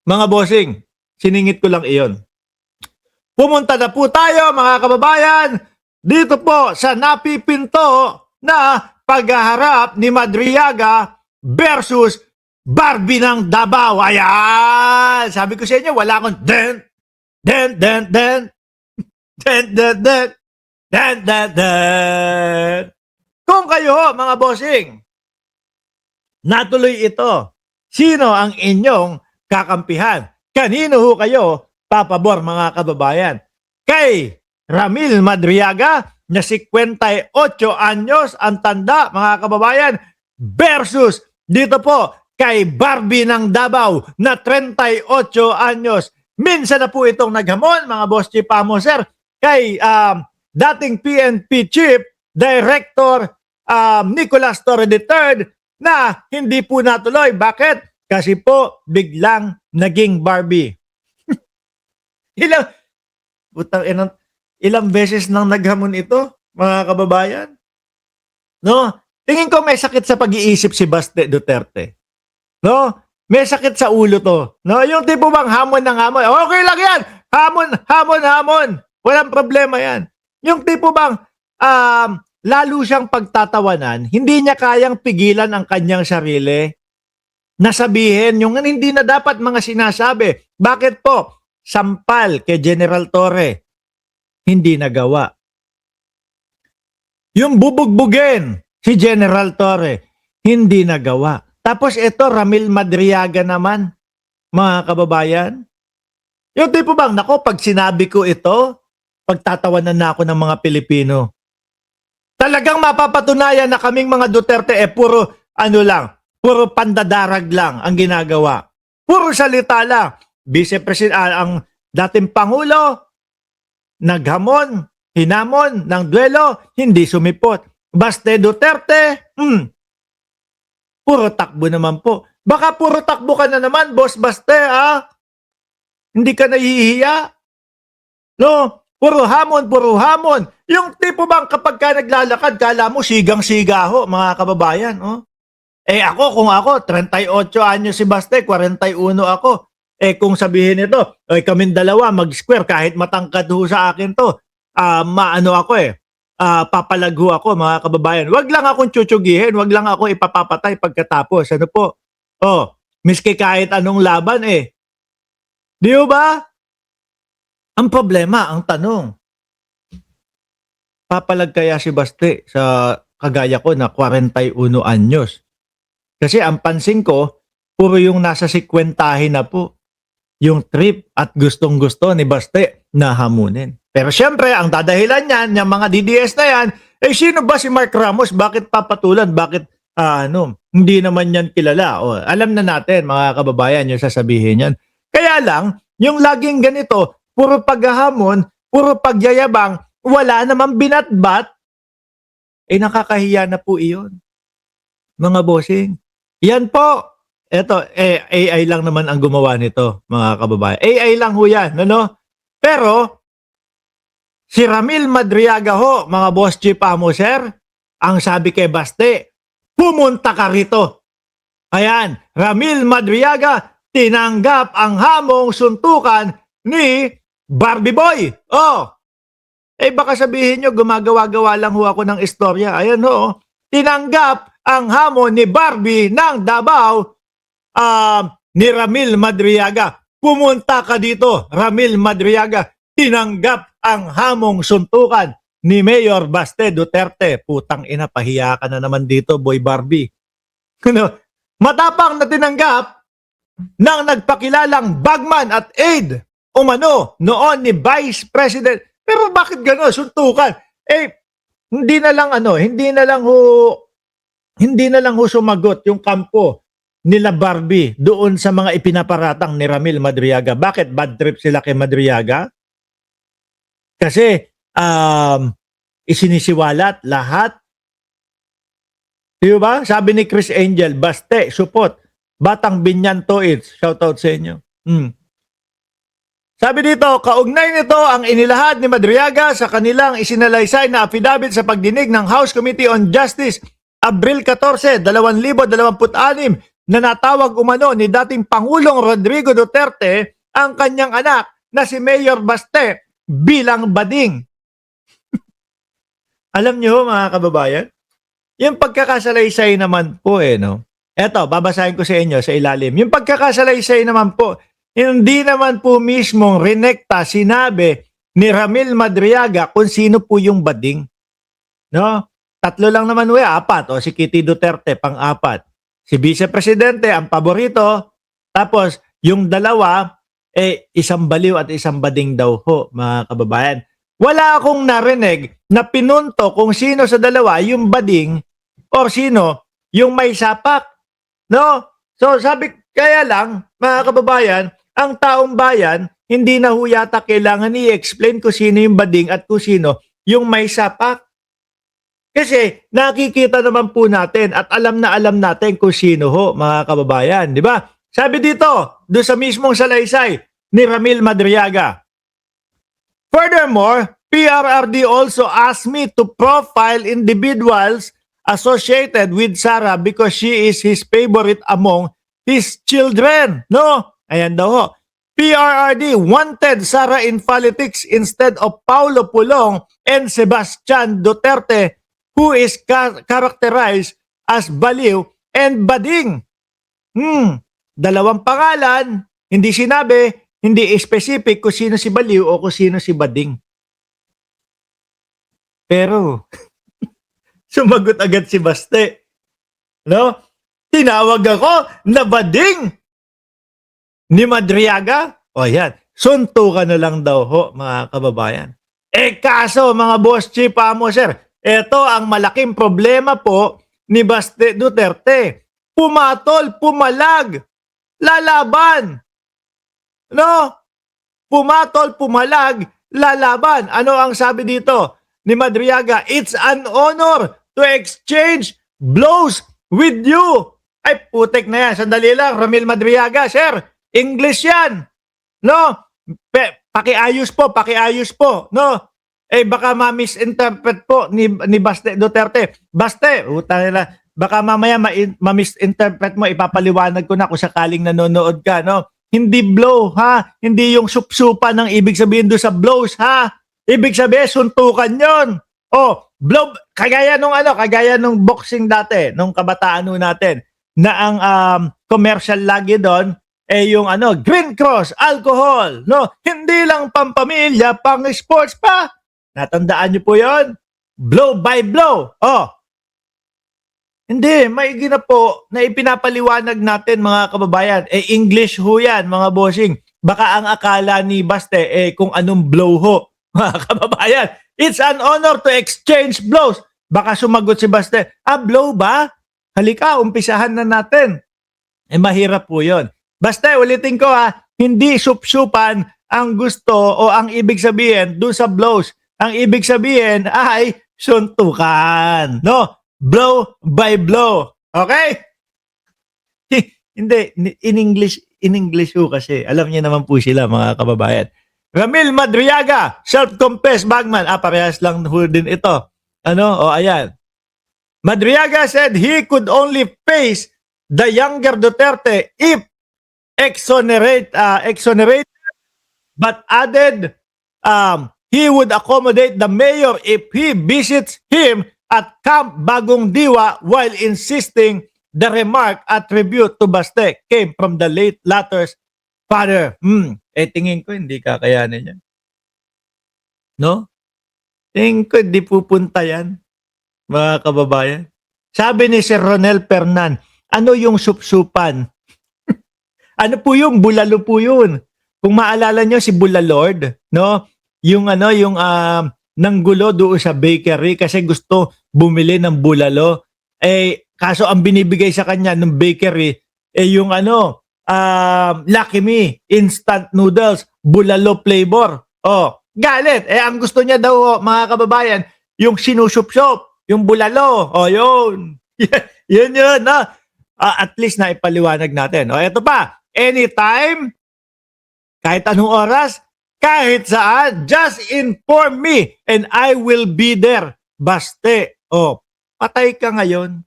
Mga bossing, siningit ko lang iyon. Pumunta na po tayo mga kababayan dito po sa napipinto na paghaharap ni Madriaga versus Barbie ng Davao. Ayan! Sabi ko sa inyo, wala akong den, den, den, den, den, den, den, den, den, den. Kung kayo, mga bossing, natuloy ito, sino ang inyong kakampihan? Kanino ho kayo papabor mga kababayan? Kay Ramil Madriaga na 58 anyos ang tanda mga kababayan versus dito po kay Barbie ng Davao na 38 anyos. Minsan na po itong naghamon mga boss chief sir kay dating PNP chief Director Nicolas Torre III na hindi po natuloy. Bakit? Kasi po biglang naging Barbie. Ilang beses nang naghamon ito, mga kababayan? No? Tingin ko may sakit sa pag-iisip si Baste Duterte. No? May sakit sa ulo to. No? Yung tipo bang hamon ng hamon. Okay lang yan. Hamon, hamon, hamon. Walang problema yan. Yung tipo bang lalo siyang pagtatawanan, hindi niya kayang pigilan ang kanyang sarili na sabihin yung hindi na dapat mga sinasabi. Bakit po? Sampal kay General Torre, hindi nagawa. Yung bubugbugin si General Torre, hindi nagawa. Tapos ito, Ramil Madriaga naman, mga kababayan. Yung tipo bang, nako, pag sinabi ko ito, pagtatawanan na ako ng mga Pilipino. Talagang mapapatunayan na kaming mga Duterte, puro, puro pandadarag lang ang ginagawa. Puro salita lang. Vice-President, ang dating Pangulo, naghamon, hinamon ng duelo, hindi sumipot. Baste Duterte, puro takbo naman po. Baka puro takbo ka na naman, Boss Baste, ha? Hindi ka nahihiya? No? Puro hamon, puro hamon. Yung tipo bang kapag ka naglalakad, kala mo sigang-siga ho, mga kababayan, oh? Kung ako, 38 anyos si Baste, 41 ako. Kung sabihin ito, kaming dalawa mag-square kahit matangkad ho sa akin to, papalagho ako mga kababayan. Wag lang akong tsutsuggihin, wag lang ako ipapapatay pagkatapos. Ano po? Miski kahit anong laban Di ba? Ang problema, ang tanong, papalag kaya si Baste sa kagaya ko na 41 anyos? Kasi ang pansin ko, puro yung nasa 50 na po yung trip at gustong-gusto ni Baste na hamunin. Pero syempre, ang dadahilan niyan, yung mga DDS na yan, sino ba si Mark Ramos? Bakit papatulan? Bakit, hindi naman yan kilala? Alam na natin, mga kababayan, yung sasabihin yan. Kaya lang, yung laging ganito, puro paghahamon, puro pagyayabang, wala namang binatbat, nakakahiya na po iyon. Mga bossing. Yan po. Eto, AI lang naman ang gumawa nito, mga kababayan. AI lang ho yan, ano? Pero, si Ramil Madriaga ho, mga boss chief sir, ang sabi kay Baste, pumunta ka rito. Ayan, Ramil Madriaga, tinanggap ang hamong suntukan ni Barbie Boy. Baka sabihin nyo, gumagawa-gawa lang ho ako ng istorya. Ayan ho, tinanggap ang hamon ni Barbie ng Davao, ni Ramil Madriaga. Pumunta ka dito, Ramil Madriaga. Tinanggap ang hamong suntukan ni Mayor Baste Duterte. Putang ina, pahiya ka na naman dito, Boy Barbie. Matapang na tinanggap ng nagpakilalang bagman at aide umano noon ni Vice President. Pero bakit gano'n? Suntukan. Hindi na lang ho sumagot yung kampo nila Barbie doon sa mga ipinaparatang ni Ramil Madriaga. Bakit bad trip sila kay Madriaga? Kasi isinisiwalat lahat. Di ba? Sabi ni Chris Angel, Baste, supot, Batang Binyan Toits. Shoutout sa inyo. Sabi dito, kaugnay nito ang inilahad ni Madriaga sa kanilang isinalaysay na affidavit sa pagdinig ng House Committee on Justice Abril 14, 2026 na natawag umano ni dating Pangulong Rodrigo Duterte ang kanyang anak na si Mayor Baste bilang bading. Alam niyo mga kababayan, yung pagkakasalaysay naman po no. Eto, babasahin ko sa inyo sa ilalim. Yung pagkakasalaysay naman po, hindi naman po mismong rinekta sinabi ni Ramil Madriaga kung sino po yung bading. No? Tatlo lang naman apat. O si Kitty Duterte, pang-apat. Si Vice Presidente, ang paborito. Tapos, yung dalawa, isang baliw at isang bading daw ho, mga kababayan. Wala akong narinig na pinunto kung sino sa dalawa yung bading or sino yung may sapak. No? So, kaya lang, mga kababayan, ang taong bayan, hindi na ho yata kailangan i-explain kung sino yung bading at kung sino yung may sapak. Kasi nakikita naman po natin at alam na alam natin kung sino ho, mga kababayan. Di ba? Sabi dito, doon sa mismong salaysay ni Ramil Madriaga. Furthermore, PRRD also asked me to profile individuals associated with Sarah because she is his favorite among his children. No? Ayan daw ho. PRRD wanted Sarah in politics instead of Paulo Pulong and Sebastian Duterte, who is characterized as baliw and bading. Dalawang pangalan, hindi sinabi, hindi specific kung sino si baliw o kung sino si bading. Pero, sumagot agad si Baste. No? Tinawag ako na bading ni Madriaga. O yan, suntukan na lang daw ho, mga kababayan. Kaso, mga boss chief, sir, ito ang malaking problema po ni Baste Duterte. Pumatol, pumalag, lalaban. No? Pumatol, pumalag, lalaban. Ano ang sabi dito ni Madriaga? It's an honor to exchange blows with you. Ay, putek na yan. Sandali lang, Ramil Madriaga, sir. English yan. No? Pakiayos po. No? Baka ma-misinterpret po ni Baste Duterte. Baste, baka mamaya ma-misinterpret mo, ipapaliwanag ko na kung sakaling nanonood ka, no? Hindi blow, ha? Hindi yung supsupa ng ibig sabihin doon sa blows, ha? Ibig sabihin, suntukan yon. Blow, kagaya nung boxing dati, nung kabataan natin, na ang commercial lagi doon, yung Green Cross, alcohol, no? Hindi lang pampamilya, pang sports pa. Natandaan niyo po yon? Blow by blow. Hindi, maigi na po na ipinapaliwanag natin, mga kababayan. English ho yan, mga bossing. Baka ang akala ni Baste, kung anong blow ho, mga kababayan. It's an honor to exchange blows. Baka sumagot si Baste, blow ba? Halika, umpisahan na natin. Mahirap po yon. Basta ulitin ko hindi supsupan ang gusto o ang ibig sabihin doon sa blows. Ang ibig sabihin ay suntukan. No? Blow by blow. Okay? Hindi, in English ho kasi. Alam niyo naman po sila, mga kababayan. Ramil Madriaga, self-confessed bagman. Parehas lang ho din ito. Ayan. Madriaga said he could only face the younger Duterte if exonerate, but added he would accommodate the mayor if he visits him at Camp Bagong Diwa, while insisting the remark attribute to Baste came from the latter's father. Tingin ko hindi kakayanin yan. No? Tingin ko hindi pupunta yan, mga kababayan. Sabi ni Sir Ronel Pernan, ano yung supsupan? Ano po yung bulalo po yun? Kung maalala nyo si Bulalord, no? Yung nanggulo doon sa bakery kasi gusto bumili ng bulalo. Kaso ang binibigay sa kanya ng bakery yung Lucky Me instant noodles, bulalo flavor. Galit. Ang gusto niya daw, mga kababayan, yung sinusup-sup, yung bulalo. Yun. yun, no? At least na ipaliwanag natin. Ito pa. Anytime, kahit anong oras, kahit saan, just inform me and I will be there. Baste. Patay ka ngayon.